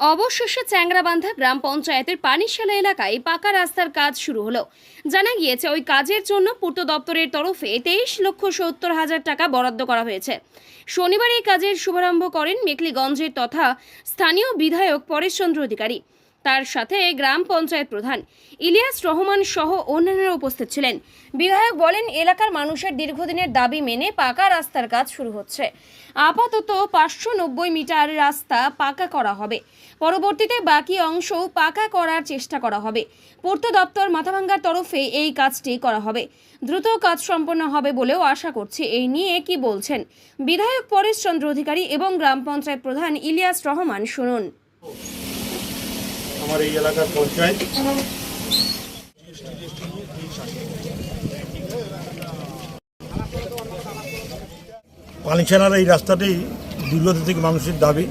অবশেষে চ্যাংরাবান্ধা গ্রাম পঞ্চায়েতের পানিশালা এলাকায় পাকা রাস্তার কাজ শুরু হলো। জানা গিয়েছে ওই কাজের জন্য পূর্ত দপ্তরের তরফে 23,70,000 টাকা বরাদ্দ করা হয়েছে। শনিবার এই কাজের শুভারম্ভ করেন মেখলিগঞ্জের তথা স্থানীয় বিধায়ক পরেশচন্দ্র অধিকারী। তার সাথে গ্রাম পঞ্চায়েত প্রধান ইলিয়াস রহমান সহ অন্যান্যরা উপস্থিত ছিলেন। বিধায়ক বলেন, এলাকার মানুষের দীর্ঘদিনের দাবি মেনে পাকা রাস্তার কাজ শুরু হচ্ছে। আপাতত 590 মিটার রাস্তা পাকা করা হবে, পরবর্তীতে বাকি অংশও পাকা করার চেষ্টা করা হবে। পূর্ত দপ্তর মাথাভাঙ্গার তরফে এই কাজটি করা হবে, দ্রুত কাজ সম্পন্ন হবে বলেও আশা করছি। এই নিয়ে কি বলছেন বিধায়ক পরেশচন্দ্র অধিকারী এবং গ্রাম পঞ্চায়েত প্রধান ইলিয়াস রহমান, শুনুন। আমার এই এলাকার পঞ্চায়েত পানিছানার এই রাস্তাটি দীর্ঘদিন থেকে মানুষের দাবি।